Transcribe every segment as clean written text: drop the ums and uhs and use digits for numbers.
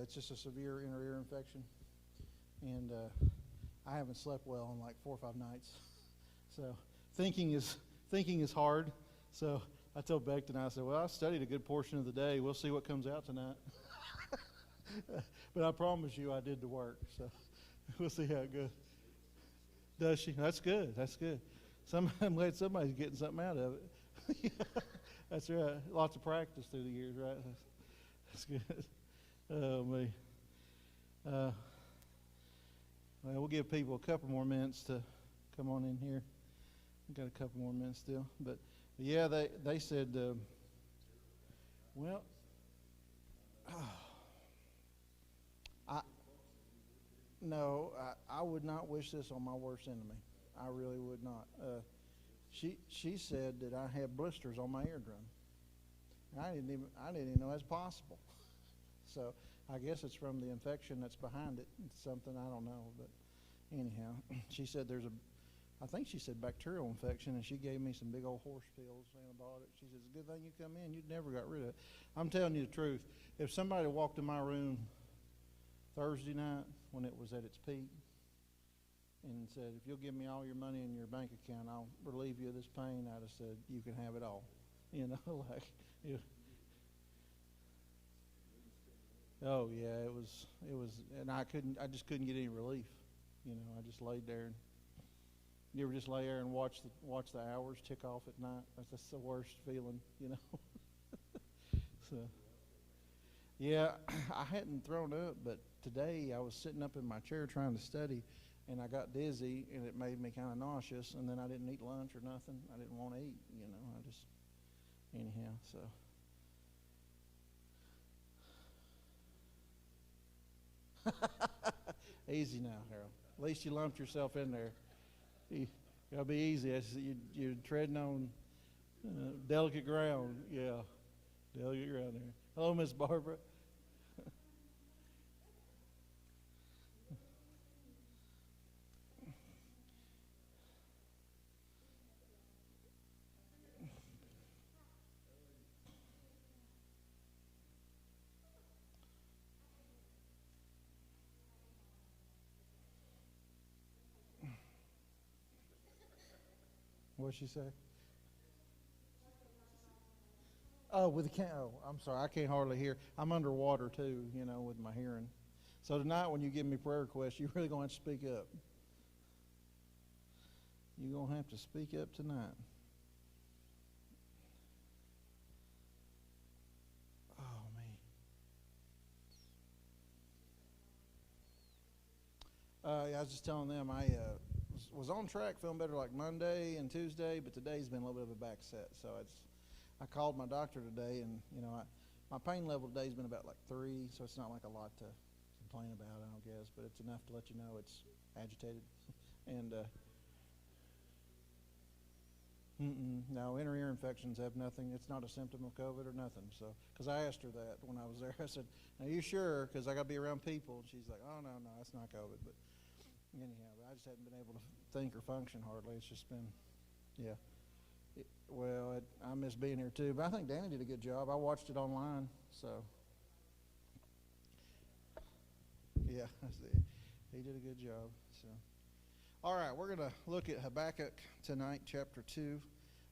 It's just a severe inner ear infection, and I haven't slept well in like 4 or 5 nights. So thinking is hard. So I told Beckton, I said, "Well, I studied a good portion of the day. We'll see what comes out tonight." But I promise you, I did the work. So we'll see how it goes. Does she? That's good. That's good. I'm glad somebody's getting something out of it. That's right. Lots of practice through the years, right? That's good. Oh, me. Well, we'll give people a couple more minutes to come on in here. We've got a couple more minutes still. But yeah, they said, well, I no, I would not wish this on my worst enemy. I really would not. She said that I had blisters on my eardrum. And I didn't even know that's possible. So I guess it's from the infection that's behind it. It's something I don't know, but anyhow, she said I think she said bacterial infection, and she gave me some big old horse pills, antibiotics. She said, "It's a good thing you come in. You'd never got rid of it." I'm telling you the truth. If somebody walked in my room Thursday night when it was at its peak and said, "If you'll give me all your money in your bank account, I'll relieve you of this pain," I'd have said, "You can have it all." Like, you. Oh yeah, it was, and I just couldn't get any relief. I just laid there. And you ever just lay there and watch the hours tick off at night? That's the worst feeling. So, yeah, I hadn't thrown up, but today I was sitting up in my chair trying to study, and I got dizzy, and it made me kind of nauseous. And then I didn't eat lunch or nothing. I didn't want to eat. I just anyhow. So. Easy now, Harold. At least you lumped yourself in there. You gotta be easy. You're treading on delicate ground. Yeah, delicate ground there. Hello, Miss Barbara. What'd she say? Oh, with the can. Oh, I'm sorry. I can't hardly hear. I'm underwater too, with my hearing. So tonight, when you give me prayer requests, you're really going to have to speak up. You're going to have to speak up tonight. Oh, me. I was just telling them I was on track, feeling better like Monday and Tuesday, but today's been a little bit of a back set. So I called my doctor today, and my pain level today's been about like 3, so it's not like a lot to complain about, I don't guess, but it's enough to let you know it's agitated. And no, inner ear infections have nothing. It's not a symptom of COVID or nothing. So, because I asked her that when I was there, I said, "Are you sure?" Because I got to be around people. And she's like, "Oh no, it's not COVID." But anyhow, I just hadn't been able to think or function hardly. It's just been, yeah. I miss being here too, but I think Danny did a good job. I watched it online, so yeah, he did a good job. So, all right, we're going to look at Habakkuk tonight, chapter 2.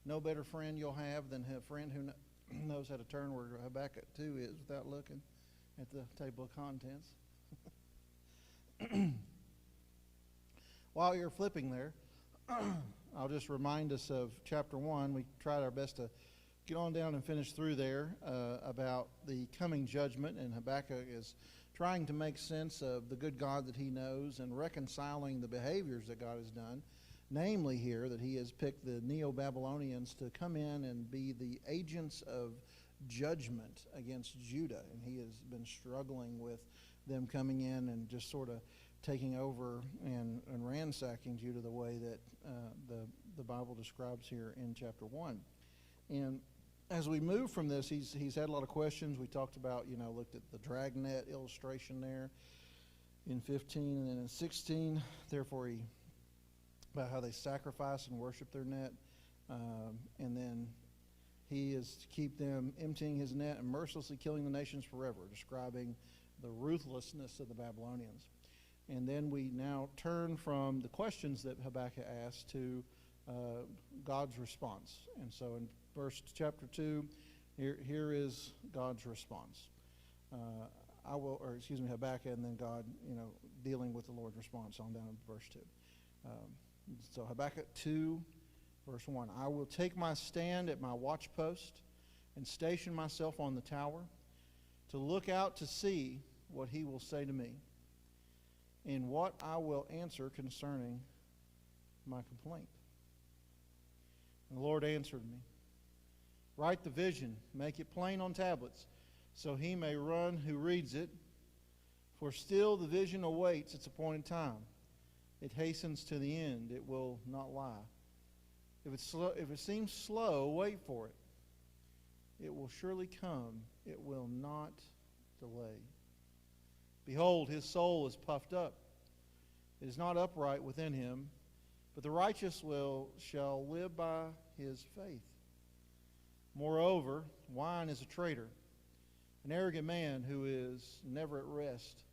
No better friend you'll have than a friend who knows how to turn where Habakkuk 2 is without looking at the table of contents. While you're flipping there, I'll just remind us of chapter 1. We tried our best to get on down and finish through there about the coming judgment, and Habakkuk is trying to make sense of the good God that he knows and reconciling the behaviors that God has done, namely here that he has picked the Neo-Babylonians to come in and be the agents of judgment against Judah, and he has been struggling with them coming in and just sort of taking over and ransacking Judah the way that the Bible describes here in chapter 1. And as we move from this, he's had a lot of questions. We talked about, looked at the dragnet illustration there in 15, and then in 16, therefore about how they sacrifice and worship their net. And then he is to keep them emptying his net and mercilessly killing the nations forever, describing the ruthlessness of the Babylonians. And then we now turn from the questions that Habakkuk asked to God's response. And so in chapter 2, here is God's response. Habakkuk, and then God, dealing with the Lord's response on down to verse 2. So Habakkuk 2, verse 1. I will take my stand at my watchpost and station myself on the tower to look out to see what he will say to me and what I will answer concerning my complaint. And the Lord answered me, write the vision, make it plain on tablets, so he may run who reads it. For still the vision awaits its appointed time. It hastens to the end. It will not lie. If it seems slow, wait for it. It will surely come. It will not delay. Behold, his soul is puffed up. It is not upright within him, but the righteous shall live by his faith. Moreover, wine is a traitor, an arrogant man who is never at rest.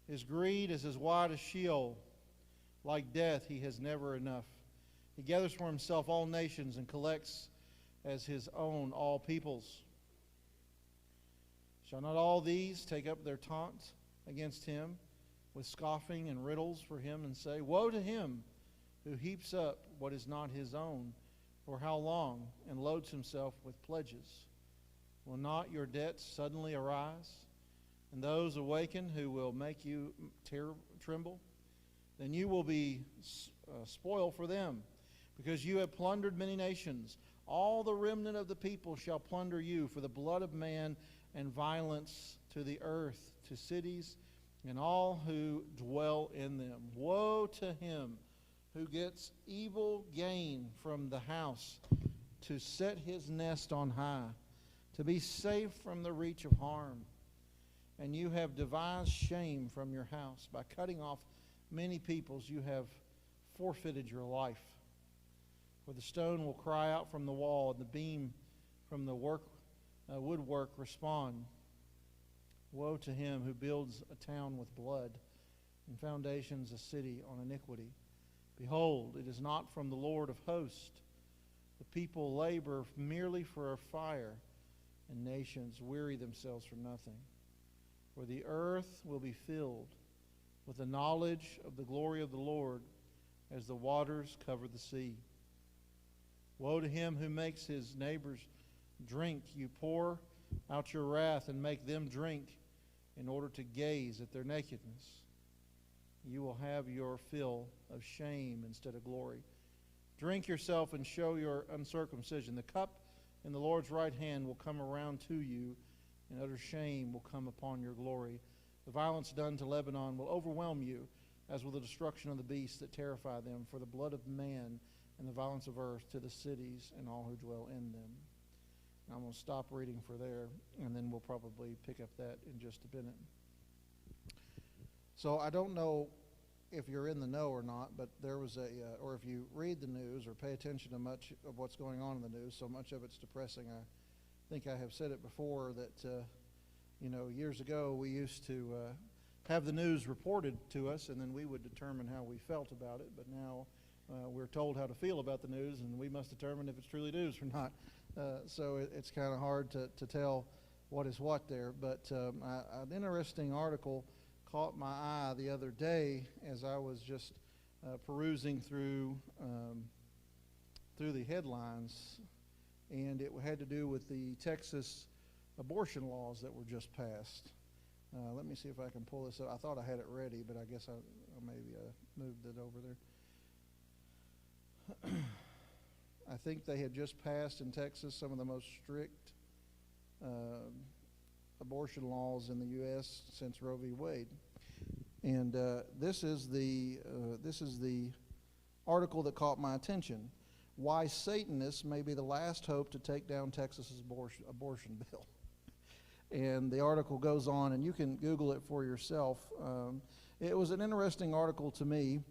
His greed is as wide as Sheol. Like death, he has never enough. He gathers for himself all nations and collects as his own all peoples. Shall not all these take up their taunt against him with scoffing and riddles for him and say, woe to him who heaps up what is not his own, for how long, and loads himself with pledges? Will not your debts suddenly arise, and those awaken who will make you tremble? Then you will be spoil for them, because you have plundered many nations. All the remnant of the people shall plunder you for the blood of man and violence to the earth, to cities, and all who dwell in them. Woe to him who gets evil gain from the house, to set his nest on high, to be safe from the reach of harm. And you have devised shame from your house. By cutting off many peoples, you have forfeited your life. For the stone will cry out from the wall, and the beam from the woodwork respond. Woe to him who builds a town with blood, and foundations a city on iniquity. Behold, it is not from the Lord of hosts. The people labor merely for a fire, and nations weary themselves for nothing. For the earth will be filled with the knowledge of the glory of the Lord as the waters cover the sea. Woe to him who makes his neighbors drink. You pour out your wrath and make them drink in order to gaze at their nakedness. You will have your fill of shame instead of glory. Drink yourself and show your uncircumcision. The cup in the Lord's right hand will come around to you, and utter shame will come upon your glory. The violence done to Lebanon will overwhelm you, as will the destruction of the beasts that terrify them, for the blood of man and the violence of earth to the cities and all who dwell in them. And I'm going to stop reading for there, and then we'll probably pick up that in just a minute. So I don't know if you're in the know or not, but there was or if you read the news or pay attention to much of what's going on in the news, so much of it's depressing. I think I have said it before that, years ago we used to have the news reported to us, and then we would determine how we felt about it. But now we're told how to feel about the news, and we must determine if it's truly news or not. So it's kind of hard to tell what is what there. But an interesting article caught my eye the other day as I was just perusing through the headlines, and it had to do with the Texas abortion laws that were just passed. Let me see if I can pull this up. I thought I had it ready, but I guess I maybe moved it over there. I think they had just passed in Texas some of the most strict abortion laws in the U.S. since Roe v. Wade. And this is the article that caught my attention. Why Satanists may be the last hope to take down Texas's abortion bill. And the article goes on, and you can Google it for yourself. It was an interesting article to me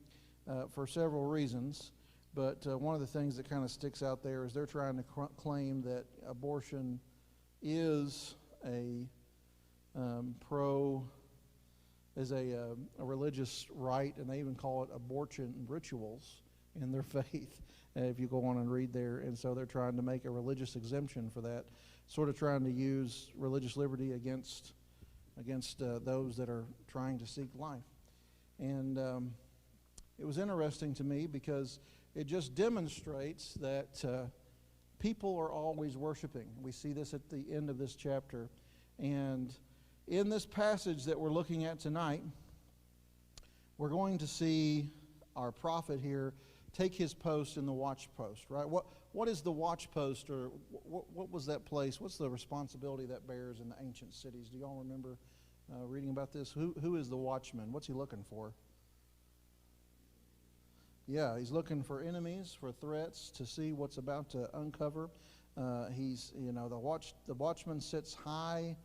for several reasons. But one of the things that kind of sticks out there is they're trying to claim that abortion is a pro-life a religious rite, and they even call it abortion rituals in their faith, if you go on and read there. And so they're trying to make a religious exemption for that, sort of trying to use religious liberty against those that are trying to seek life. And it was interesting to me because it just demonstrates that people are always worshiping. We see this at the end of this chapter. And in this passage that we're looking at tonight, we're going to see our prophet here take his post in the watch post, right? What is the watch post, or what was that place? What's the responsibility that bears in the ancient cities? Do y'all remember reading about this? Who is the watchman? What's he looking for? Yeah, he's looking for enemies, for threats, to see what's about to uncover. The watchman sits high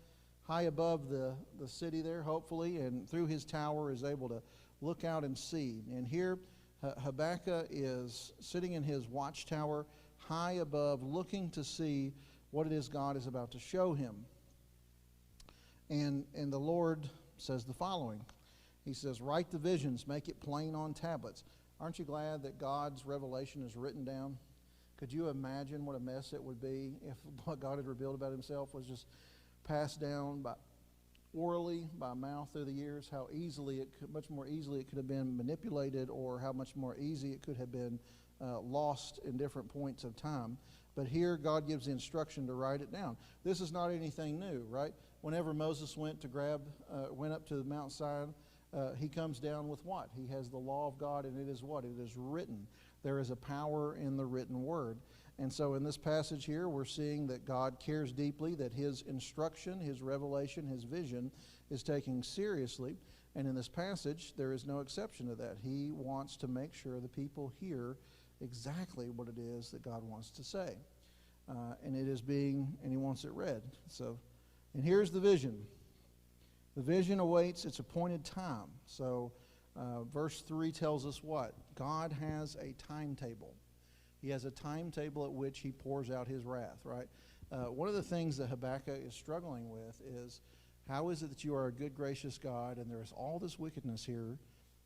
above the city there, hopefully, and through his tower is able to look out and see. And here Habakkuk is sitting in his watchtower high above, looking to see what it is God is about to show him. And the Lord says the following. He says, "Write the visions, make it plain on tablets." Aren't you glad that God's revelation is written down? Could you imagine what a mess it would be if what God had revealed about himself was just passed down orally by mouth through the years? How much more easily it could have been manipulated, or how much more easy it could have been lost in different points of time. But here God gives the instruction to write it down. This is not anything new, right? Whenever Moses went up to Mount Sinai, he comes down with what? He has the law of God, and it is what? It is written. There is a power in the written word. And so in this passage here, we're seeing that God cares deeply, that his instruction, his revelation, his vision is taken seriously. And in this passage, there is no exception to that. He wants to make sure the people hear exactly what it is that God wants to say. And he wants it read. And here's the vision. The vision awaits its appointed time. So verse 3 tells us what? God has a timetable. He has a timetable at which he pours out his wrath, right? One of the things that Habakkuk is struggling with is, how is it that you are a good, gracious God, and there is all this wickedness here,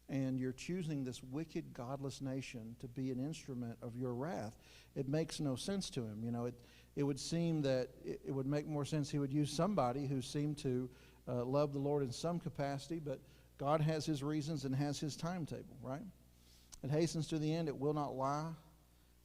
and you're choosing this wicked, godless nation to be an instrument of your wrath? It makes no sense to him. It would seem that it would make more sense he would use somebody who seemed to love the Lord in some capacity, but God has his reasons and has his timetable, right? It hastens to the end, it will not lie.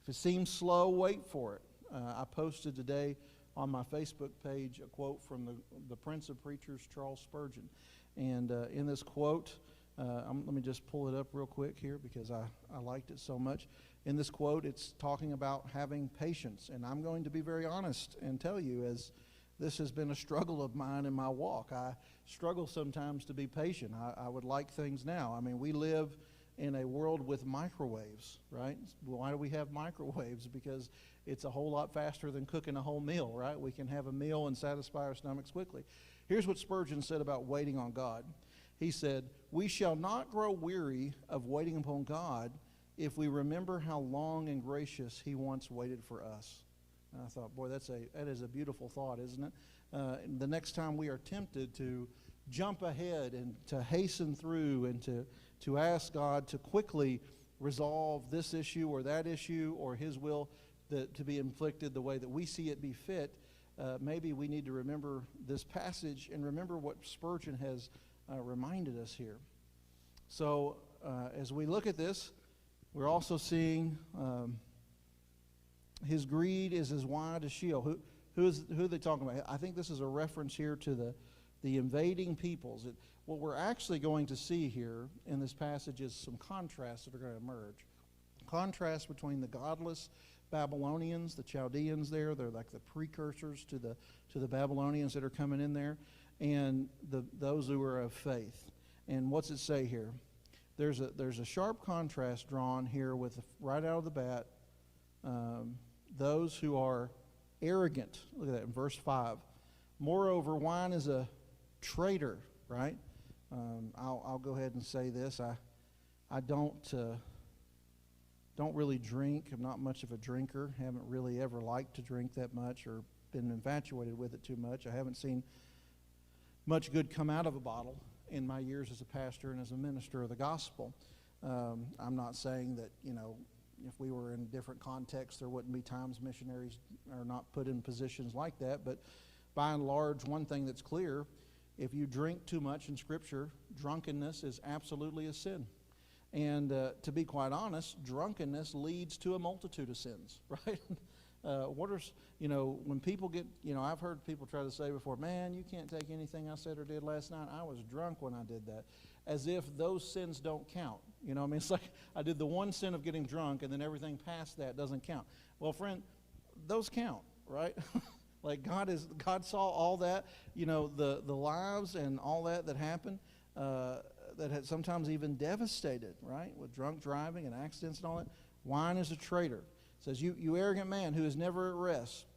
If it seems slow, wait for it. I posted today on my Facebook page a quote from the Prince of Preachers, Charles Spurgeon. And in this quote, let me just pull it up real quick here because I liked it so much. In this quote, it's talking about having patience. And I'm going to be very honest and tell you, as this has been a struggle of mine in my walk. I struggle sometimes to be patient. I would like things now. I mean, we live in a world with microwaves, right? Why do we have microwaves? Because it's a whole lot faster than cooking a whole meal, right? We can have a meal and satisfy our stomachs quickly. Here's what Spurgeon said about waiting on God. He said, "We shall not grow weary of waiting upon God if we remember how long and gracious he once waited for us." And I thought, boy, that is a beautiful thought, isn't it? The next time we are tempted to jump ahead and to hasten through and to ask God to quickly resolve this issue or that issue or his will to be inflicted the way that we see it be fit, maybe we need to remember this passage and remember what Spurgeon has reminded us here. So as we look at this, we're also seeing his greed is as wide as Sheol. Who are they talking about? I think this is a reference here to the invading peoples. What we're actually going to see here in this passage is some contrasts that are going to emerge. Contrast between the godless Babylonians, the Chaldeans there, they're like the precursors to the Babylonians that are coming in there, and those who are of faith. And what's it say here? There's a sharp contrast drawn here with right out of the bat. Those who are arrogant. Look at that in verse 5. Moreover, wine is a traitor, right? I'll go ahead and say this. I don't really drink. I'm not much of a drinker. Haven't really ever liked to drink that much or been infatuated with it too much. I haven't seen much good come out of a bottle. in my years as a pastor and as a minister of the gospel. I'm not saying that, if we were in a different context, there wouldn't be times missionaries are not put in positions like that. But by and large, one thing that's clear, if you drink too much in Scripture, drunkenness is absolutely a sin. And to be quite honest, drunkenness leads to a multitude of sins, right? When people get, I've heard people try to say before, man, you can't take anything I said or did last night. I was drunk when I did that. As if those sins don't count. It's like I did the one sin of getting drunk and then everything past that doesn't count. Well, friend, those count, right? Like God saw all that, the lives and all that happened, that had sometimes even devastated, right? With drunk driving and accidents and all that. Wine is a traitor. It says, you arrogant man who is never at rest.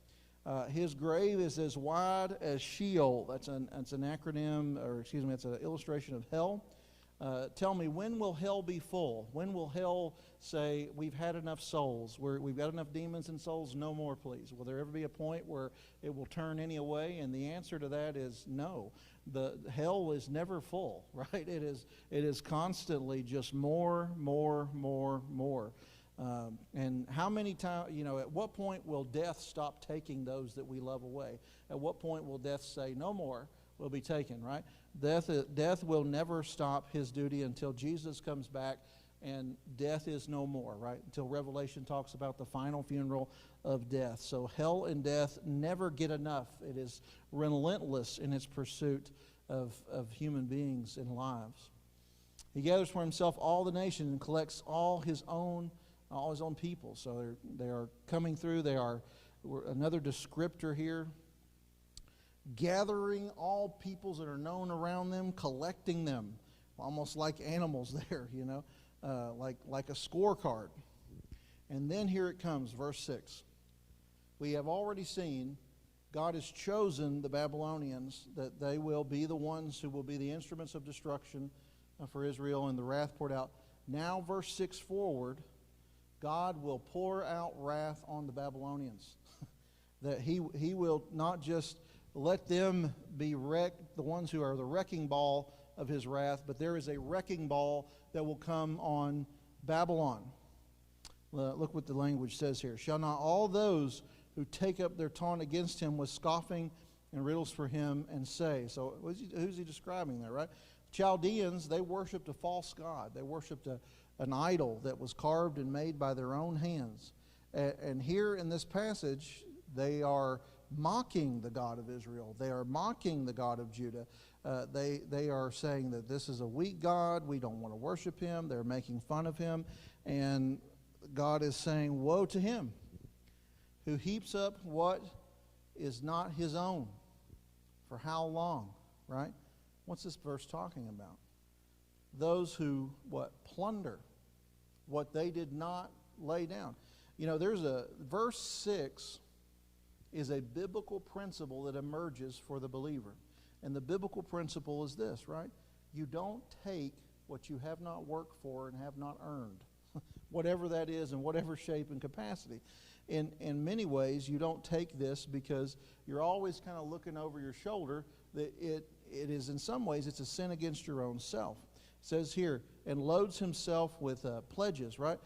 His grave is as wide as Sheol. That's an acronym, it's an illustration of hell. Tell me, when will hell be full? When will hell say, we've had enough souls? We've got enough demons and souls, no more, please? Will there ever be a point where it will turn any away? And the answer to that is no. The hell is never full, right? It is constantly just more. And how many times, at what point will death stop taking those that we love away? At what point will death say, no more will be taken, right? Death will never stop his duty until Jesus comes back, and death is no more, right? Until Revelation talks about the final funeral of death. So hell and death never get enough. It is relentless in its pursuit of human beings and lives. He gathers for himself all the nations and collects all his own people. So they are coming through. Another descriptor here. Gathering all peoples that are known around them, collecting them, almost like animals there, like a scorecard. And then here it comes, verse 6. We have already seen God has chosen the Babylonians, that they will be the ones who will be the instruments of destruction for Israel and the wrath poured out. Now, verse 6 forward, God will pour out wrath on the Babylonians. That he will not just let them be wrecked, the ones who are the wrecking ball of his wrath, but there is a wrecking ball that will come on Babylon. Look what the language says here. Shall not all those who take up their taunt against him with scoffing and riddles for him and say. So who's he describing there, right? Chaldeans, they worshipped a false god. They worshipped an idol that was carved and made by their own hands. And here in this passage, they are mocking the God of Israel. They are mocking the God of Judah. They are saying that this is a weak God. We don't want to worship him. They're making fun of him. And God is saying, woe to him who heaps up what is not his own. For how long, right? What's this verse talking about? Those who, plunder what they did not lay down. There's verse 6 is a biblical principle that emerges for the believer. And the biblical principle is this, right? You don't take what you have not worked for and have not earned, whatever that is in whatever shape and capacity. In many ways, you don't take this because you're always kind of looking over your shoulder that it is, in some ways, it's a sin against your own self. It says here, and loads himself with pledges, right?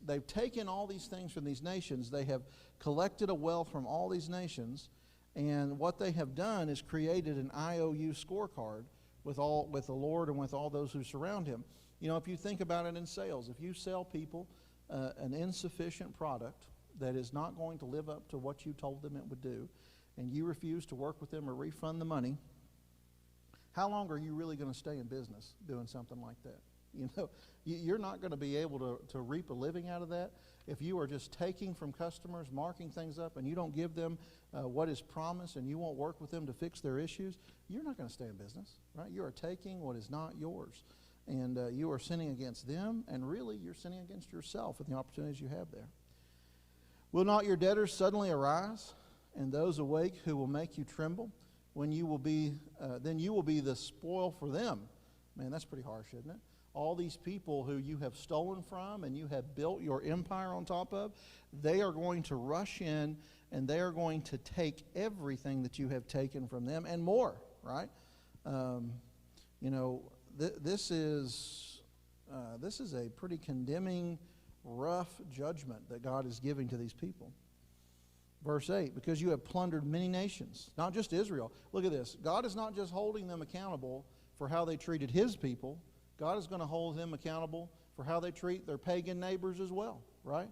They've taken all these things from these nations. They have collected a wealth from all these nations, and what they have done is created an IOU scorecard with the Lord and with all those who surround him. If you think about it in sales, if you sell people an insufficient product that is not going to live up to what you told them it would do, and you refuse to work with them or refund the money, how long are you really going to stay in business doing something like that? You're not going to be able to reap a living out of that if you are just taking from customers, marking things up, and you don't give them what is promised, and you won't work with them to fix their issues. You're not going to stay in business, right? You are taking what is not yours, and you are sinning against them, and really you're sinning against yourself with the opportunities you have there. Will not your debtors suddenly arise, and those awake who will make you tremble? When you will be, then you will be the spoil for them. Man, that's pretty harsh, isn't it? All these people who you have stolen from and you have built your empire on top of, they are going to rush in and they are going to take everything that you have taken from them and more, right? You know, this is a pretty condemning, rough judgment that God is giving to these people. Verse 8, because you have plundered many nations, not just Israel. Look at this. God is not just holding them accountable for how they treated His people. God is going to hold them accountable for how they treat their pagan neighbors as well, right?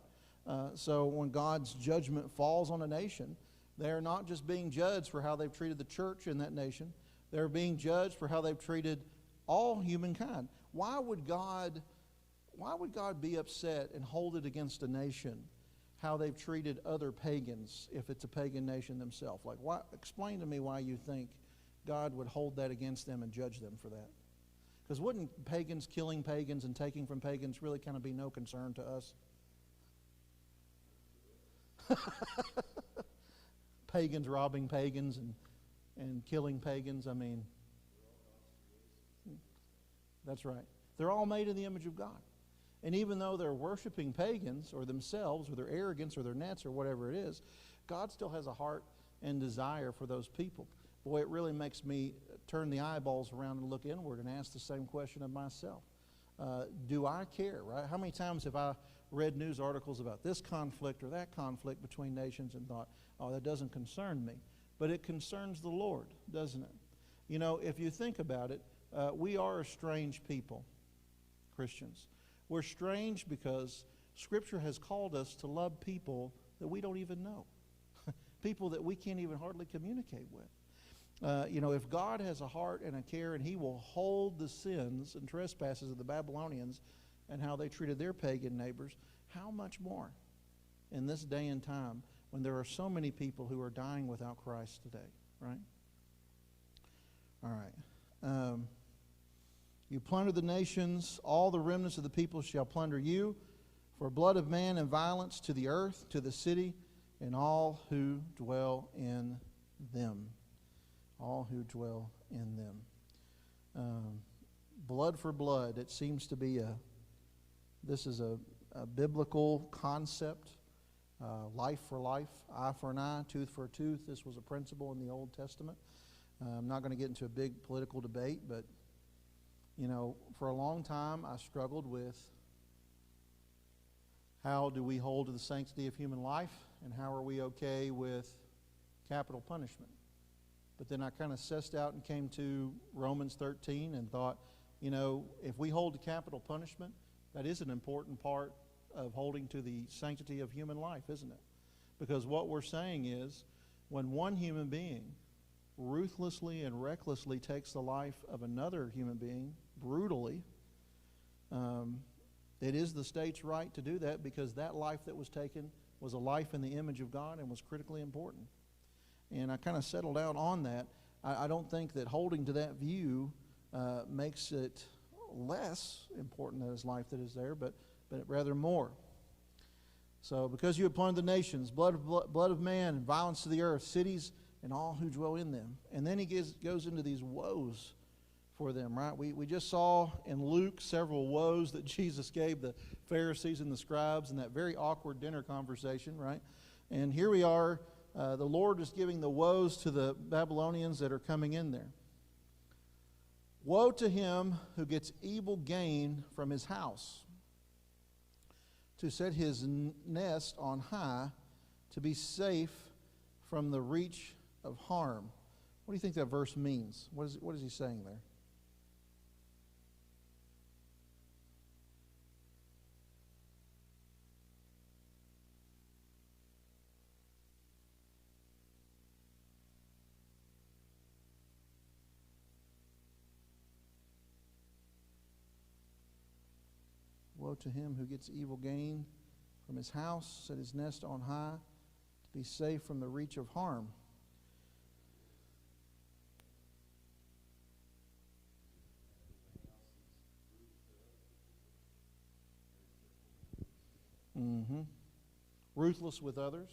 So when God's judgment falls on a nation, they are not just being judged for how they've treated the church in that nation. They're being judged for how they've treated all humankind. Why would God be upset and hold it against a nation how they've treated other pagans if it's a pagan nation themselves? Like, explain to me why you think God would hold that against them and judge them for that. Because wouldn't pagans killing pagans and taking from pagans really kind of be no concern to us? Pagans robbing pagans and killing pagans, I mean, that's right. They're all made in the image of God. And even though they're worshiping pagans or themselves or their arrogance or their nets or whatever it is, God still has a heart and desire for those people. Boy, it really makes me turn the eyeballs around and look inward and ask the same question of myself. Do I care, right? How many times have I read news articles about this conflict or that conflict between nations and thought, oh, that doesn't concern me. But it concerns the Lord, doesn't it? You know, if you think about it, we are a strange people, Christians. We're strange because Scripture has called us to love people that we don't even know. People that we can't even hardly communicate with. You know, if God has a heart and a care and He will hold the sins and trespasses of the Babylonians and how they treated their pagan neighbors, how much more in this day and time when there are so many people who are dying without Christ today, right? All right. You plunder the nations, all the remnants of the people shall plunder you, for blood of man and violence to the earth, to the city, and all who dwell in them. All who dwell in them. Blood for blood, it seems to be this is a biblical concept. Life for life, eye for an eye, tooth for a tooth. This was a principle in the Old Testament. I'm not going to get into a big political debate, but you know, for a long time I struggled with how do we hold to the sanctity of human life and how are we okay with capital punishment. But then I kind of sussed out and came to Romans 13 and thought, you know, if we hold to capital punishment, that is an important part of holding to the sanctity of human life, isn't it? Because what we're saying is when one human being ruthlessly and recklessly takes the life of another human being brutally, it is the state's right to do that because that life that was taken was a life in the image of God and was critically important. And I kind of settled out on that. I don't think that holding to that view makes it less important that his life that is there, but rather more. So, because you have plundered the nations, blood of man and violence to the earth, cities and all who dwell in them. And then he goes into these woes for them, right? We just saw in Luke several woes that Jesus gave the Pharisees and the scribes in that very awkward dinner conversation, right? And here we are, the Lord is giving the woes to the Babylonians that are coming in there. Woe to him who gets evil gain from his house, to set his nest on high, to be safe from the reach of harm. What do you think that verse means? What is he saying there? Woe to him who gets evil gain from his house, set his nest on high, to be safe from the reach of harm. Ruthless with others.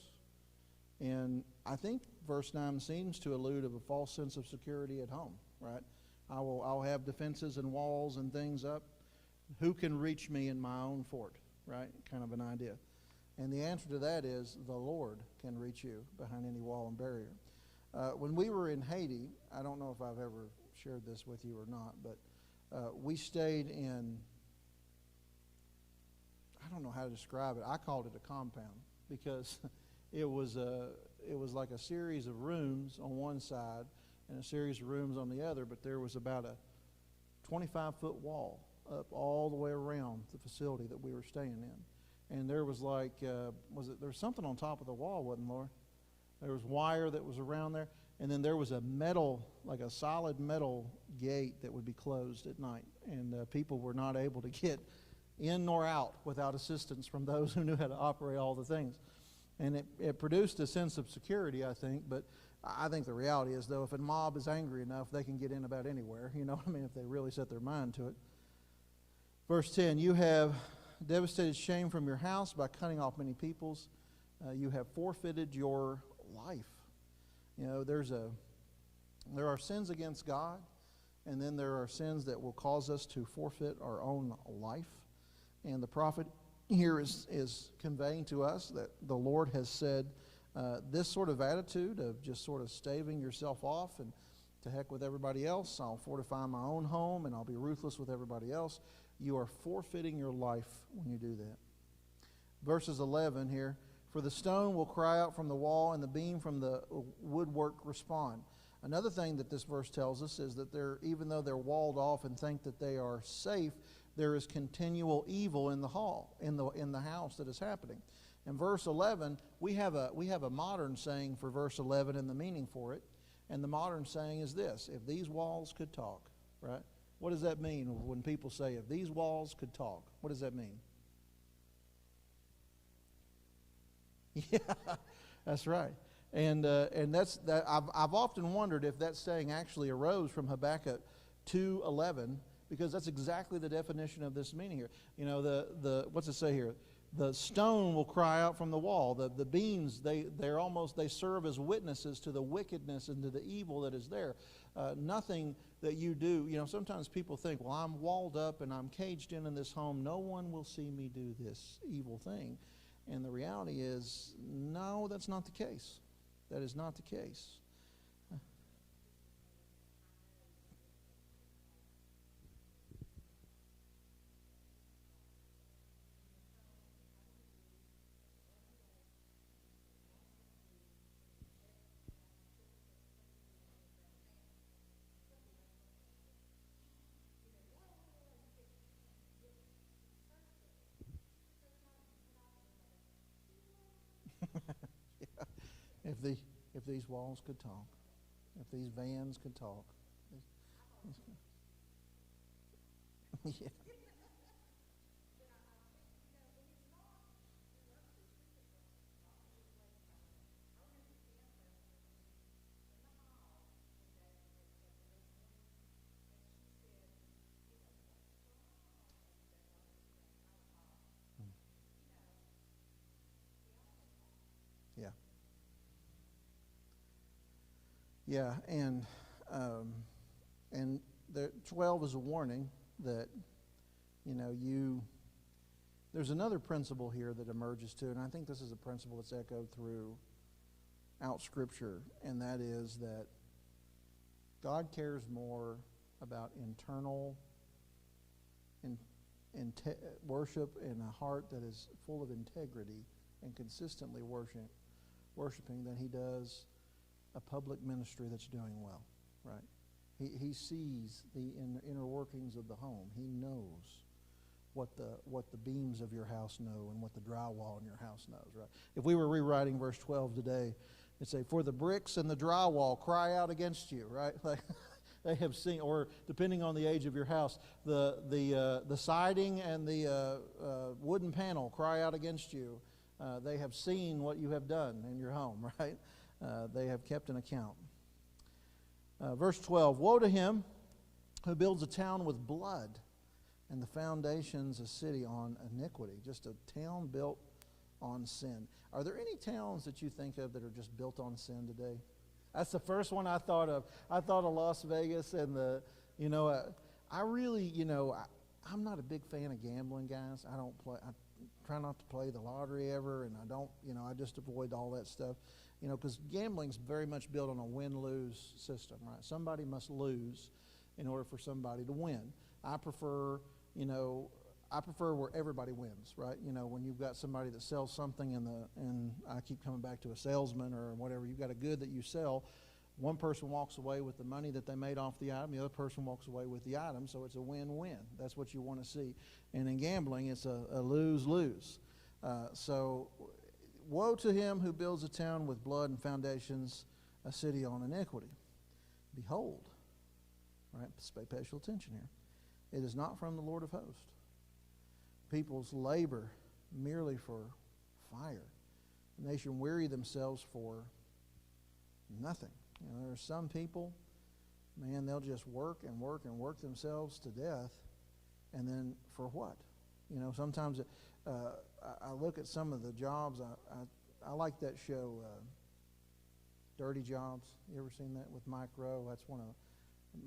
And I think verse 9 seems to allude of a false sense of security at home, right? I'll have defenses and walls and things up. Who can reach me in my own fort, right? Kind of an idea. And the answer to that is the Lord can reach you behind any wall and barrier. When we were in Haiti, I don't know if I've ever shared this with you or not, but we stayed in, I don't know how to describe it. I called it a compound because it was like a series of rooms on one side and a series of rooms on the other, but there was about a 25-foot wall up all the way around the facility that we were staying in. And there was like, there was something on top of the wall, wasn't Laura? There was wire that was around there. And then there was a metal, like a solid metal gate that would be closed at night. And people were not able to get in nor out without assistance from those who knew how to operate all the things. And it produced a sense of security, I think. But I think the reality is, though, if a mob is angry enough, they can get in about anywhere. You know what I mean? If they really set their mind to it. Verse 10, you have devastated shame from your house by cutting off many peoples. You have forfeited your life. You know, there are sins against God, and then there are sins that will cause us to forfeit our own life. And the prophet here is conveying to us that the Lord has said this sort of attitude of just sort of staving yourself off and to heck with everybody else. I'll fortify my own home and I'll be ruthless with everybody else. You are forfeiting your life when you do that. Verses 11 here. For the stone will cry out from the wall, and the beam from the woodwork respond. Another thing that this verse tells us is that even though they're walled off and think that they are safe, there is continual evil in the house that is happening. In verse 11, we have a modern saying for verse 11 and the meaning for it, and the modern saying is this: if these walls could talk, right? What does that mean when people say, if these walls could talk? What does that mean? Yeah, that's right. And that's that. I've often wondered if that saying actually arose from Habakkuk 2:11, because that's exactly the definition of this meaning here. You know, the what's it say here? The stone will cry out from the wall. The beams they serve as witnesses to the wickedness and to the evil that is there. Nothing that you do. You know, sometimes people think, well, I'm walled up and I'm caged in this home. No one will see me do this evil thing. And the reality is, no, that's not the case. That is not the case. Yeah. If these walls could talk, if these vans could talk. Yeah. Yeah. Yeah, and the 12 is a warning that, you know, there's another principle here that emerges too, and I think this is a principle that's echoed throughout Scripture, and that is that God cares more about internal worship and a heart that is full of integrity and consistently worshiping than he does a public ministry that's doing well, right? He sees the inner workings of the home. He knows what the beams of your house know and what the drywall in your house knows, right? If we were rewriting verse 12 today, it'd say, for the bricks and the drywall cry out against you, right? Like they have seen, or depending on the age of your house, the siding and the wooden panel cry out against you. They have seen what you have done in your home, right? They have kept an account. Verse 12, woe to him who builds a town with blood and the foundations a city on iniquity. Just a town built on sin. Are there any towns that you think of that are just built on sin today? That's the first one I thought of. I thought of Las Vegas and I really, I'm not a big fan of gambling, guys. I try not to play the lottery ever, and I just avoid all that stuff. Because gambling's very much built on a win-lose system, right? Somebody must lose in order for somebody to win. I prefer where everybody wins, right? When you've got somebody that sells something and I keep coming back to a salesman or whatever, you've got a good that you sell. One person walks away with the money that they made off the item. The other person walks away with the item, so it's a win-win. That's what you want to see. And in gambling, it's a lose-lose. So woe to him who builds a town with blood and foundations, a city on iniquity. Behold, right? Pay special attention here. It is not from the Lord of hosts. People's labor merely for fire. The nation weary themselves for nothing. There are some people, man, they'll just work and work and work themselves to death, and then for what? Sometimes I look at some of the jobs. I like that show, Dirty Jobs. You ever seen that with Mike Rowe? That's one of,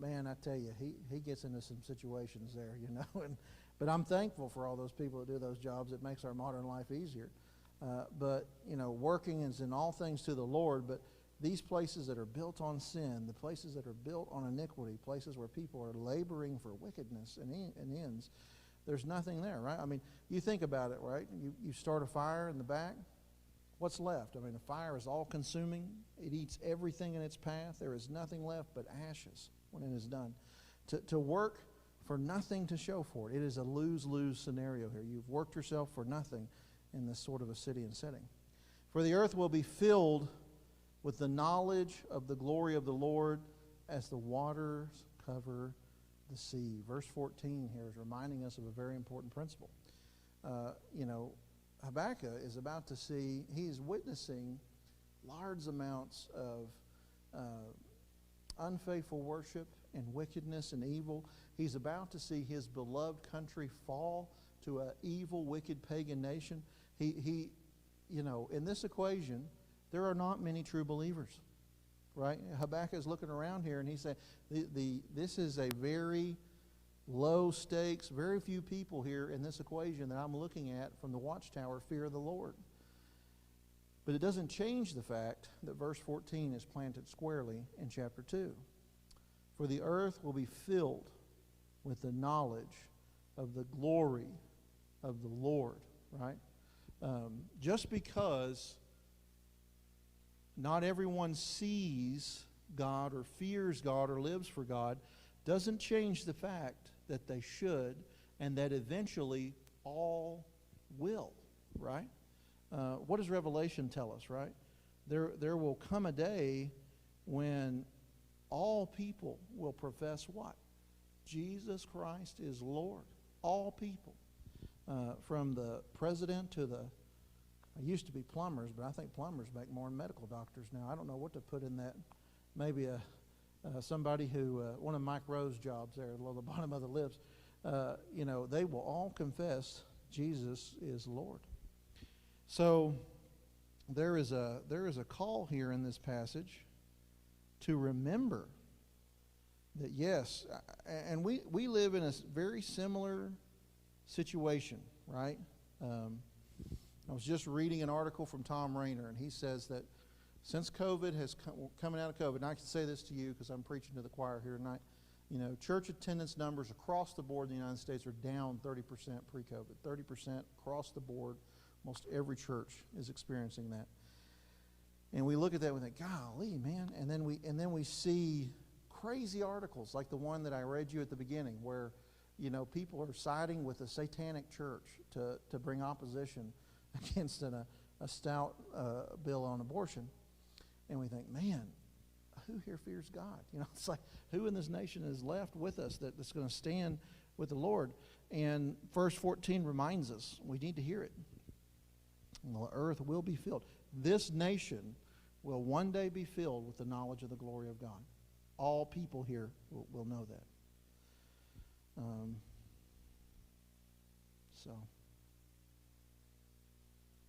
man, I tell you, he gets into some situations there, but I'm thankful for all those people that do those jobs. It makes our modern life easier. But working is in all things to the Lord, but these places that are built on sin, the places that are built on iniquity, places where people are laboring for wickedness and ends, there's nothing there, right? I mean, you think about it, right? You start a fire in the back, what's left? I mean, the fire is all consuming. It eats everything in its path. There is nothing left but ashes when it is done. To work for nothing to show for it. It is a lose-lose scenario here. You've worked yourself for nothing in this sort of a city and setting. For the earth will be filled with the knowledge of the glory of the Lord as the waters cover the sea. Verse 14 here is reminding us of a very important principle. Habakkuk is about to see, he is witnessing large amounts of unfaithful worship and wickedness and evil. He's about to see his beloved country fall to an evil, wicked pagan nation. He in this equation, there are not many true believers, right? Habakkuk is looking around here and he said, this is a very low stakes, very few people here in this equation that I'm looking at from the watchtower, fear the Lord. But it doesn't change the fact that verse 14 is planted squarely in chapter 2. For the earth will be filled with the knowledge of the glory of the Lord, right? Just because not everyone sees God or fears God or lives for God doesn't change the fact that they should and that eventually all will, right? What does Revelation tell us, right? There will come a day when all people will profess what? Jesus Christ is Lord. All people. From the president to the, I used to be plumbers, but I think plumbers make more than medical doctors now. I don't know what to put in that. Maybe somebody who, one of Mike Rowe's jobs there, below the bottom of the lips, they will all confess Jesus is Lord. So there is a call here in this passage to remember that yes, and we live in a very similar situation, right? I was just reading an article from Tom Rainer, and he says that since COVID has coming out of COVID, and I can say this to you because I'm preaching to the choir here tonight, church attendance numbers across the board in the United States are down 30% pre-COVID, 30% across the board. Most every church is experiencing that. And we look at that and we think, golly, man. And then we see crazy articles like the one that I read you at the beginning where, people are siding with the satanic church to bring opposition against a stout bill on abortion. And we think, man, who here fears God? It's like, who in this nation is left with us that's going to stand with the Lord? And verse 14 reminds us we need to hear it. The earth will be filled. This nation will one day be filled with the knowledge of the glory of God. All people here will know that.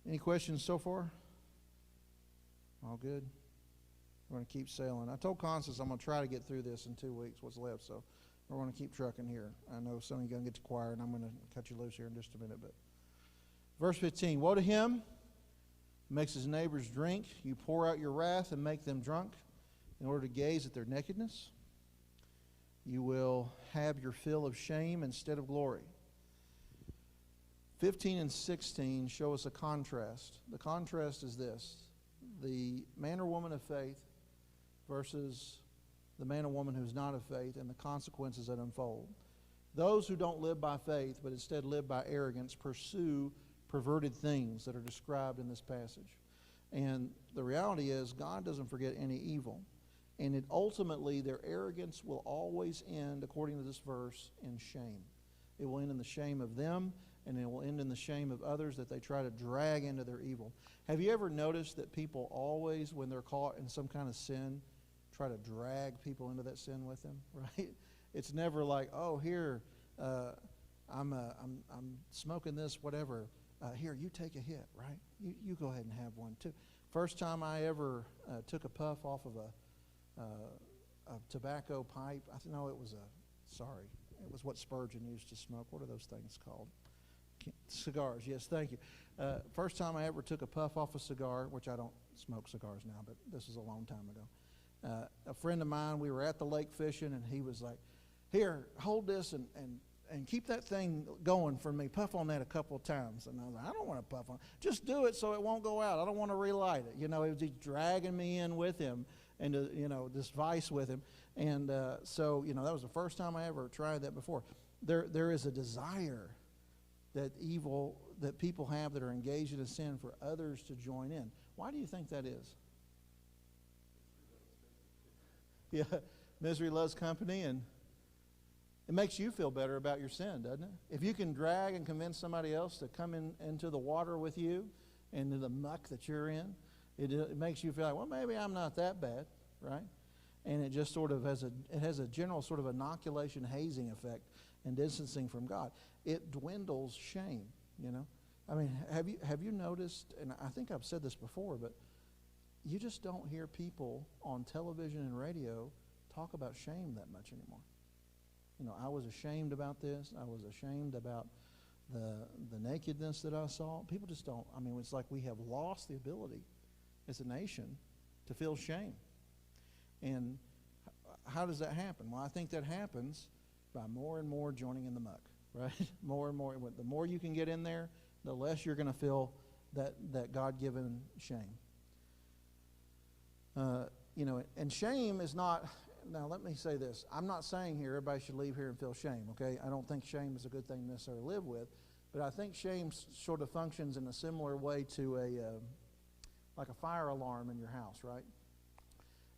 Any questions so far? All good? We're going to keep sailing. I told Constance I'm going to try to get through this in 2 weeks, what's left, so we're going to keep trucking here. I know some of you are going to get to choir, and I'm going to cut you loose here in just a minute. But verse 15, woe to him who makes his neighbors drink. You pour out your wrath and make them drunk in order to gaze at their nakedness. You will have your fill of shame instead of glory. 15 and 16 show us a contrast. The contrast is this: the man or woman of faith versus the man or woman who's not of faith, and the consequences that unfold. Those who don't live by faith, but instead live by arrogance, pursue perverted things that are described in this passage. And the reality is, God doesn't forget any evil. And ultimately, their arrogance will always end, according to this verse, in shame. It will end in the shame of them, and it will end in the shame of others that they try to drag into their evil. Have you ever noticed that people always, when they're caught in some kind of sin, try to drag people into that sin with them, right? It's never like, oh, here, I'm smoking this, whatever. Here, you take a hit, right? You go ahead and have one too. First time I ever took a puff off of a tobacco pipe, it was what Spurgeon used to smoke. What are those things called? Cigars, yes, thank you. First time I ever took a puff off a cigar, which I don't smoke cigars now, but this is a long time ago. A friend of mine, we were at the lake fishing, and he was like, here, hold this and keep that thing going for me. Puff on that a couple of times. And I was like, I don't want to puff on it. Just do it so it won't go out. I don't want to relight it. He was just dragging me in with him into, this vice with him. And so that was the first time I ever tried that before. There is a desire that people have that are engaged in a sin for others to join in. Why do you think that is? Yeah, misery loves company, and it makes you feel better about your sin, doesn't it? If you can drag and convince somebody else to come into the water with you, into the muck that you're in, it makes you feel like, well, maybe I'm not that bad, right? And it just sort of has a general sort of inoculation, hazing effect and distancing from God. It dwindles shame, I mean, have you noticed, and I think I've said this before, but you just don't hear people on television and radio talk about shame that much anymore. I was ashamed about this. I was ashamed about the nakedness that I saw. People just don't. I mean, it's like we have lost the ability as a nation to feel shame. And how does that happen? Well, I think that happens by more and more joining in the muck, right? More and more. The more you can get in there, the less you're going to feel that God-given shame. And shame is not, now let me say this. I'm not saying here everybody should leave here and feel shame, okay? I don't think shame is a good thing to necessarily live with, but I think shame sort of functions in a similar way to like a fire alarm in your house, right?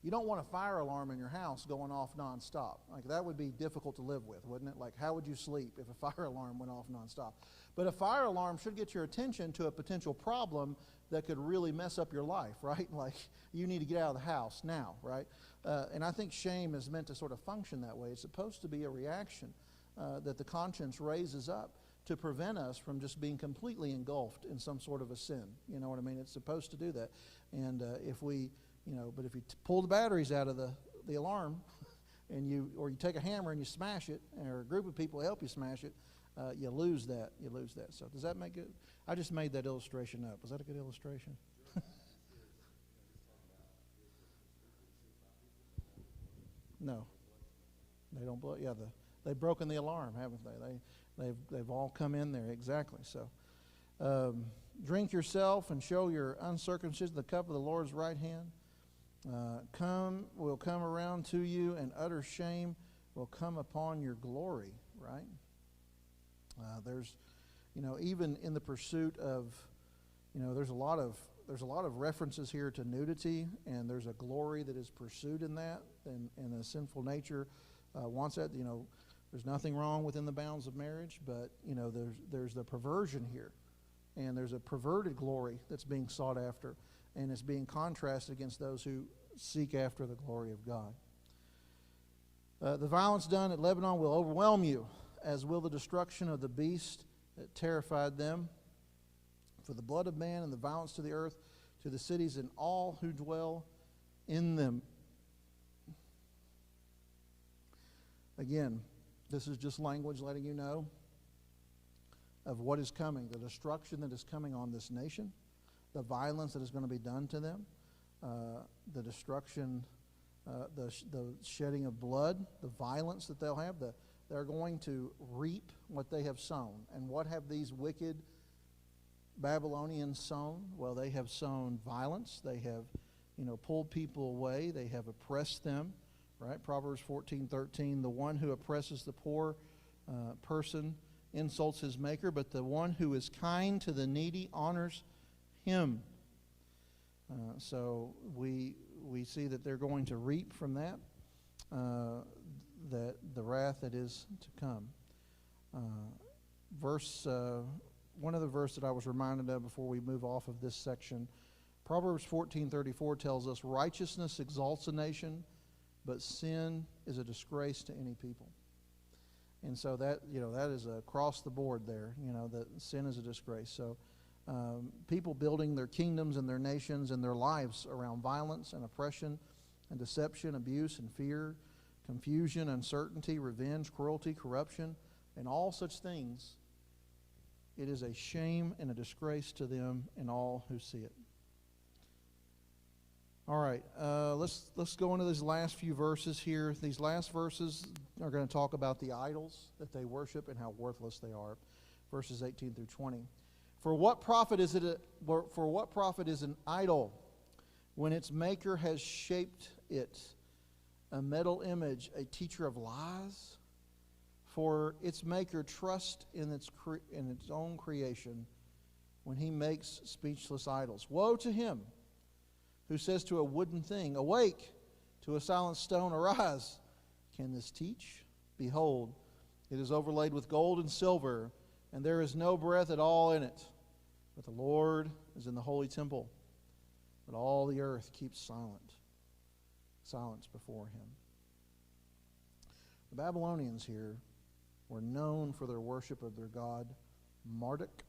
You don't want a fire alarm in your house going off nonstop. Like, that would be difficult to live with, wouldn't it? Like, how would you sleep if a fire alarm went off nonstop? But a fire alarm should get your attention to a potential problem that could really mess up your life, right? Like, you need to get out of the house now, right? And I think shame is meant to sort of function that way. It's supposed to be a reaction that the conscience raises up to prevent us from just being completely engulfed in some sort of a sin. You know what I mean? It's supposed to do that. And if we... but if you pull the batteries out of the alarm and you take a hammer and you smash it, or a group of people help you smash it, you lose that. So does that make it? I just made that illustration up. Was that a good illustration? No. They don't blow. Yeah, they've broken the alarm, haven't they? They've all come in there, exactly. So drink yourself and show your uncircumcision the cup of the Lord's right hand. Will come around to you, and utter shame will come upon your glory, right? There's, even in the pursuit of, there's a lot of references here to nudity, and there's a glory that is pursued in that, and a sinful nature wants that. There's nothing wrong within the bounds of marriage, but there's the perversion here, and there's a perverted glory that's being sought after. And it's being contrasted against those who seek after the glory of God. The violence done at Lebanon will overwhelm you, as will the destruction of the beast that terrified them. For the blood of man and the violence to the earth, to the cities and all who dwell in them. Again, this is just language letting you know of what is coming, the destruction that is coming on this nation, the violence that is going to be done to them, the destruction the shedding of blood, the violence that they'll have. They're going to reap what they have sown. And what have these wicked Babylonians sown? Well, they have sown violence. They have, pulled people away. They have oppressed them. Right? Proverbs 14:13, the one who oppresses the poor person insults his maker, but the one who is kind to the needy honors him. So we see that they're going to reap from that, that the wrath that is to come. One of the verses that I was reminded of before we move off of this section, Proverbs 14:34 tells us, righteousness exalts a nation, but sin is a disgrace to any people. And so that is across the board there, that sin is a disgrace. So people building their kingdoms and their nations and their lives around violence and oppression and deception, abuse and fear, confusion, uncertainty, revenge, cruelty, corruption, and all such things, it is a shame and a disgrace to them and all who see it. All right, let's go into these last few verses here. These last verses are going to talk about the idols that they worship and how worthless they are. Verses 18 through 20. For what profit is an idol when its maker has shaped it, a metal image, a teacher of lies? For its maker trusts in its own creation when he makes speechless idols. Woe to him who says to a wooden thing, awake, to a silent stone, arise. Can this teach? Behold, it is overlaid with gold and silver, and there is no breath at all in it. But the Lord is in the holy temple, but all the earth keeps silence before him. The Babylonians here were known for their worship of their god Marduk,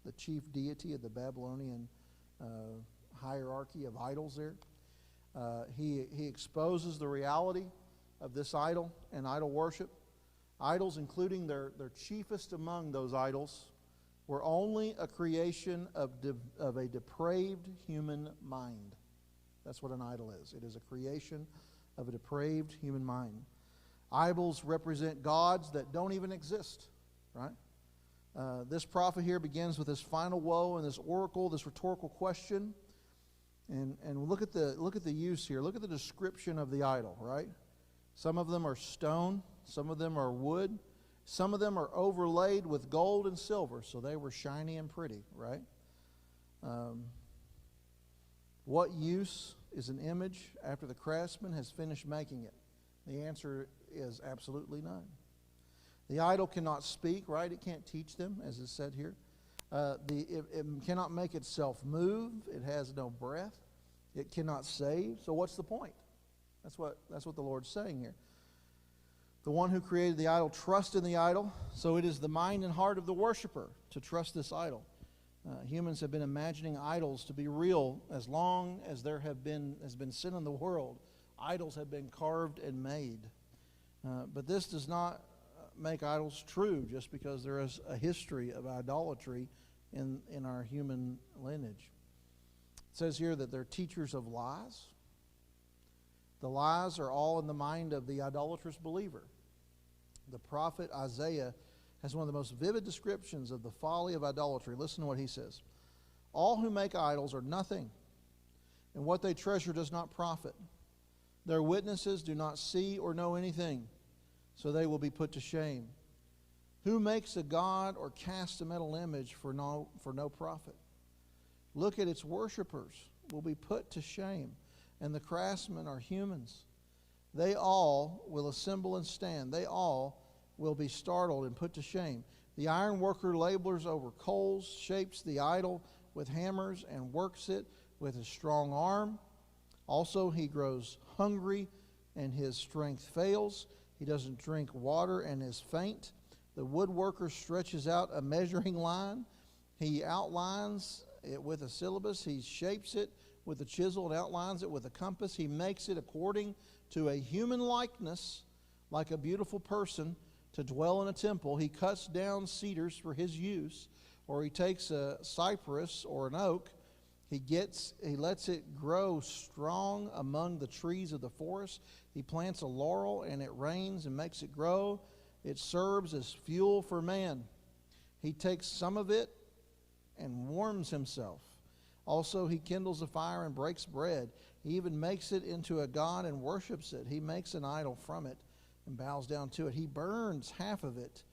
the chief deity of the Babylonian hierarchy of idols there. He exposes the reality of this idol and idol worship. Idols, including their chiefest among those idols, were only a creation of a depraved human mind. That's what an idol is. It is a creation of a depraved human mind. Idols represent gods that don't even exist, right? This prophet here begins with this final woe and this oracle, this rhetorical question. And look at the use here. Look at the description of the idol, right? Some of them are stone, some of them are wood, some of them are overlaid with gold and silver, so they were shiny and pretty, right? What use is an image after the craftsman has finished making it? The answer is absolutely none. The idol cannot speak, right? It can't teach them, as is said here. It cannot make itself move. It has no breath. It cannot save. So what's the point? That's what the Lord's saying here. The one who created the idol trusts in the idol, so it is the mind and heart of the worshiper to trust this idol. Humans have been imagining idols to be real as long as there has been sin in the world. Idols have been carved and made. But this does not make idols true just because there is a history of idolatry in our human lineage. It says here that they're teachers of lies. The lies are all in the mind of the idolatrous believer. The prophet Isaiah has one of the most vivid descriptions of the folly of idolatry. Listen to what he says. All who make idols are nothing, and what they treasure does not profit. Their witnesses do not see or know anything, so they will be put to shame. Who makes a god or casts a metal image for no profit? Look at its worshipers will be put to shame, and the craftsmen are humans. They all will assemble and stand. They all will be startled and put to shame. The iron worker labors over coals, shapes the idol with hammers, and works it with his strong arm. Also, he grows hungry, and his strength fails. He doesn't drink water and is faint. The woodworker stretches out a measuring line. He outlines it with a syllabus. He shapes it with a chisel and outlines it with a compass. He makes it according to a human likeness, like a beautiful person, to dwell in a temple. He cuts down cedars for his use, or he takes a cypress or an oak. He lets it grow strong among the trees of the forest. He plants a laurel, and it rains and makes it grow. It serves as fuel for man. He takes some of it and warms himself. Also, he kindles a fire and breaks bread. He even makes it into a god and worships it. He makes an idol from it and bows down to it. He burns half of it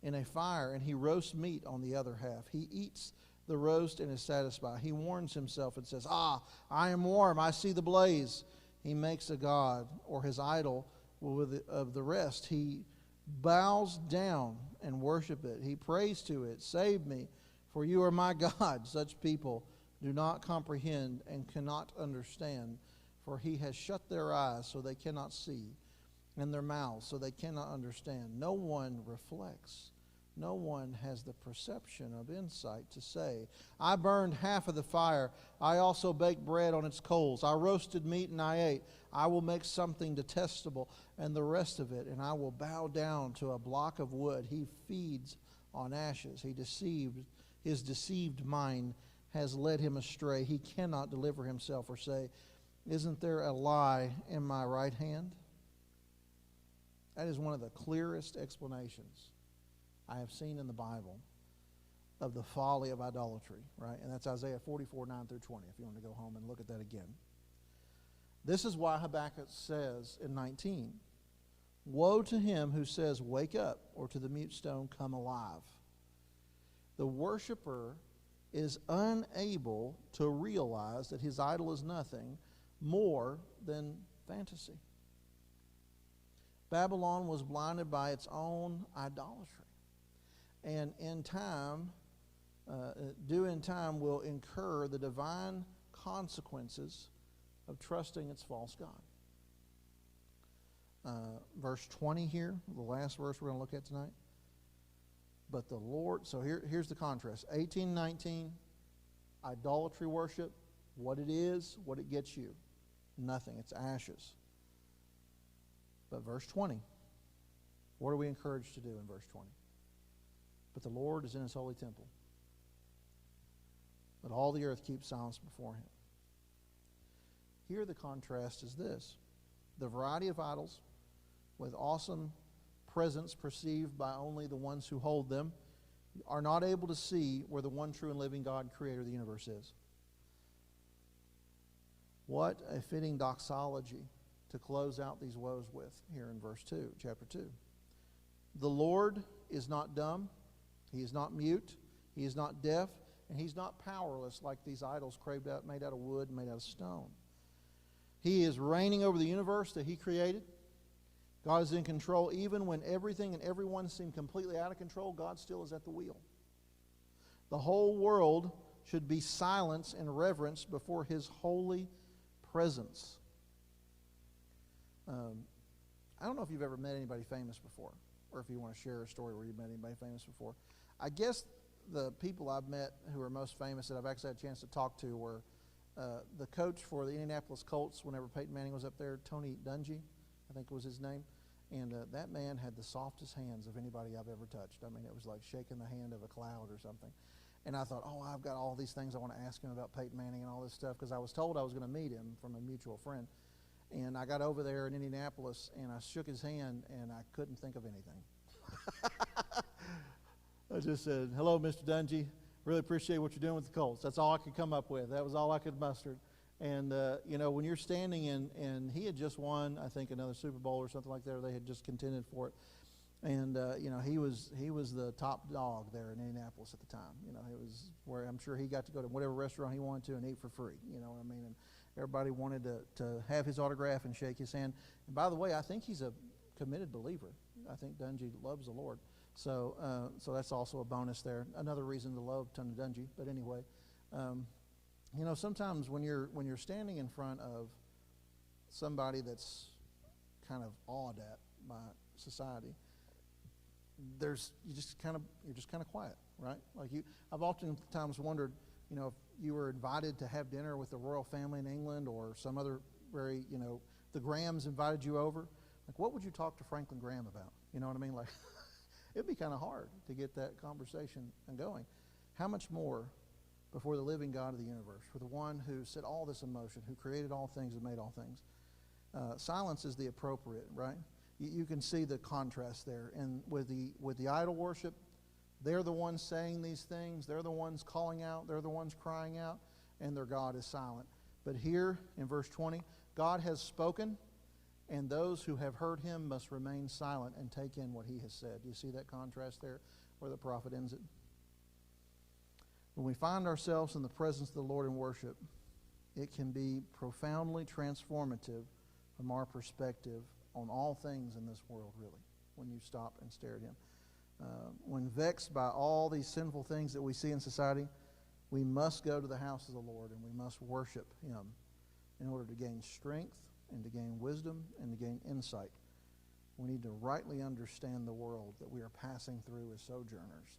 in a fire, and he roasts meat on the other half. He eats the roast and is satisfied. He warms himself and says, "Ah, I am warm, I see the blaze." He makes a god, or his idol, of the rest. He bows down and worship it. He prays to it, "Save me, for you are my God." Such people do not comprehend and cannot understand, for he has shut their eyes so they cannot see, and their mouths so they cannot understand. No one reflects. No one has the perception of insight to say, "I burned half of the fire. I also baked bread on its coals. I roasted meat and I ate. I will make something detestable and the rest of it, and I will bow down to a block of wood." He feeds on ashes. His deceived mind has led him astray. He cannot deliver himself or say, "Isn't there a lie in my right hand?" That is one of the clearest explanations I have seen in the Bible of the folly of idolatry, right? And that's Isaiah 44, 9 through 20, if you want to go home and look at that again. This is why Habakkuk says in 19, "Woe to him who says, 'Wake up,' or to the mute stone, 'Come alive.'" The worshiper is unable to realize that his idol is nothing more than fantasy. Babylon was blinded by its own idolatry. And in time, due in time, will incur the divine consequences of trusting its false god. Verse 20 here, the last verse we're going to look at tonight. But the Lord, so here's the contrast. 18:19, idolatry worship, what it is, what it gets you. Nothing, it's ashes. But verse 20, what are we encouraged to do in verse 20? "But the Lord is in his holy temple. Let all the earth keep silence before him." Here the contrast is this. The variety of idols with awesome presence perceived by only the ones who hold them are not able to see where the one true and living God, creator of the universe, is. What a fitting doxology to close out these woes with here in verse 2, chapter 2. "The Lord is not dumb, he is not mute, he is not deaf, and he's not powerless like these idols made out of wood, made out of stone. He is reigning over the universe that he created. God is in control. Even when everything and everyone seem completely out of control, God still is at the wheel. The whole world should be silent and reverence before his holy presence." I don't know if you've ever met anybody famous before, or if you want to share a story where you've met anybody famous before. I guess the people I've met who are most famous that I've actually had a chance to talk to were the coach for the Indianapolis Colts whenever Peyton Manning was up there, Tony Dungy, I think was his name. And that man had the softest hands of anybody I've ever touched. I mean, it was like shaking the hand of a cloud or something. And I thought, oh, I've got all these things I want to ask him about Peyton Manning and all this stuff, because I was told I was going to meet him from a mutual friend. And I got over there in Indianapolis, and I shook his hand, and I couldn't think of anything. I just said, "Hello, Mr. Dungy. Really appreciate what you're doing with the Colts." That's all I could come up with. That was all I could muster. And, when you're standing in, and he had just won, I think, another Super Bowl or something like that, or they had just contended for it. And, he was the top dog there in Indianapolis at the time. It was where I'm sure he got to go to whatever restaurant he wanted to and eat for free. You know what I mean? And everybody wanted to have his autograph and shake his hand. And by the way, I think he's a committed believer. I think Dungy loves the Lord. So that's also a bonus there. Another reason to love Tony Dungy. But anyway, sometimes when you're standing in front of somebody that's kind of awed at by society, you're just kind of quiet, right? Like I've oftentimes wondered, if you were invited to have dinner with the royal family in England or some other the Grahams invited you over, like what would you talk to Franklin Graham about? You know what I mean? Like it'd be kind of hard to get that conversation going. How much more before the living God of the universe, for the one who set all this in motion, who created all things and made all things. Silence is the appropriate, right? You can see the contrast there. And with the idol worship, they're the ones saying these things. They're the ones calling out. They're the ones crying out. And their God is silent. But here in verse 20, God has spoken, and those who have heard him must remain silent and take in what he has said. Do you see that contrast there where the prophet ends it? When we find ourselves in the presence of the Lord in worship, it can be profoundly transformative from our perspective on all things in this world, really, when you stop and stare at him. When vexed by all these sinful things that we see in society, we must go to the house of the Lord and we must worship him in order to gain strength and to gain wisdom and to gain insight. We need to rightly understand the world that we are passing through as sojourners.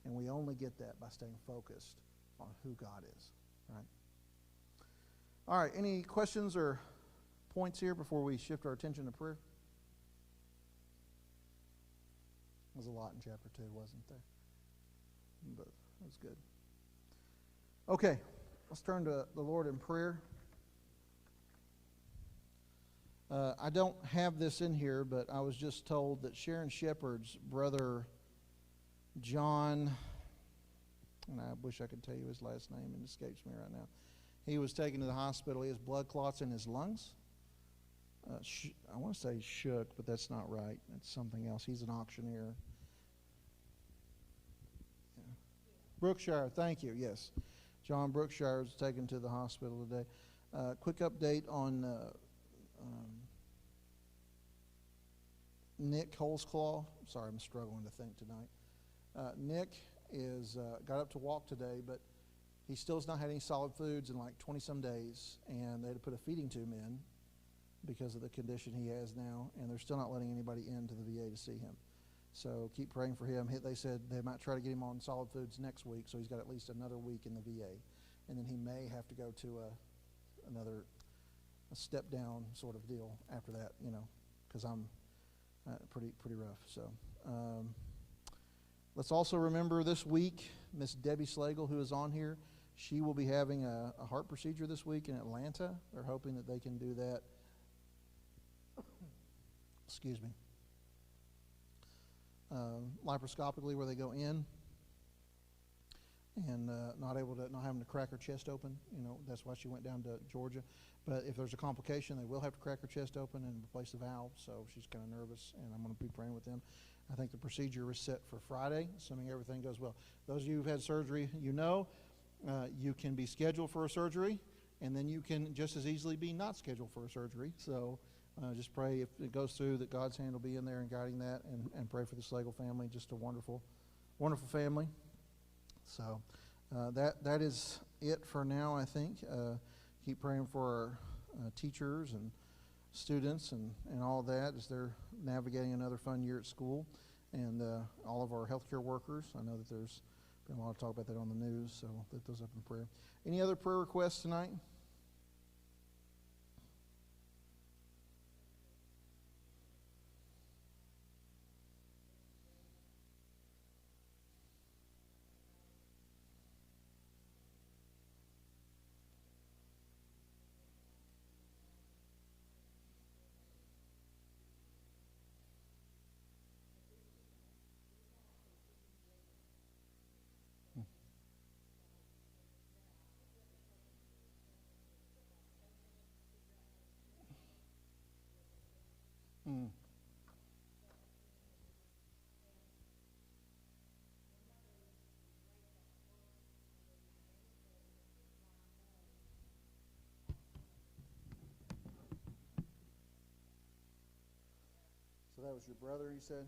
And we only get that by staying focused on who God is. Right? All right, any questions or points here before we shift our attention to prayer? There was a lot in chapter 2, wasn't there? But that was good. Okay, let's turn to the Lord in prayer. I don't have this in here, but I was just told that Sharon Shepard's brother John, and I wish I could tell you his last name, it escapes me right now. He was taken to the hospital. He has blood clots in his lungs. I want to say Shook, but that's not right. It's something else. He's an auctioneer. Yeah. Brookshire, thank you, yes. John Brookshire was taken to the hospital today. Quick update on Nick Holesclaw. Sorry, I'm struggling to think tonight. Nick got up to walk today, but he still has not had any solid foods in like 20-some days, and they had to put a feeding tube in because of the condition he has now, and they're still not letting anybody into the VA to see him. So keep praying for him. They said they might try to get him on solid foods next week, so he's got at least another week in the VA. And then he may have to go to a step-down sort of deal after that, because I'm pretty rough. So let's also remember this week, Miss Debbie Slagle, who is on here, she will be having a heart procedure this week in Atlanta. They're hoping that they can do that. Excuse me. Laparoscopically, where they go in and not having to crack her chest open. That's why she went down to Georgia. But if there's a complication, they will have to crack her chest open and replace the valve. So she's kind of nervous, and I'm going to be praying with them. I think the procedure is set for Friday, assuming everything goes well. Those of you who've had surgery, you can be scheduled for a surgery, and then you can just as easily be not scheduled for a surgery. So just pray if it goes through that God's hand will be in there and guiding that, and pray for the Slagle family. Just a wonderful, wonderful family. So that is it for now, I think. Keep praying for our teachers and students and all that as they're navigating another fun year at school, and all of our healthcare workers. I know that there's been a lot of talk about that on the news, so lift those up in prayer. Any other prayer requests tonight? Mm. So that was your brother, you said?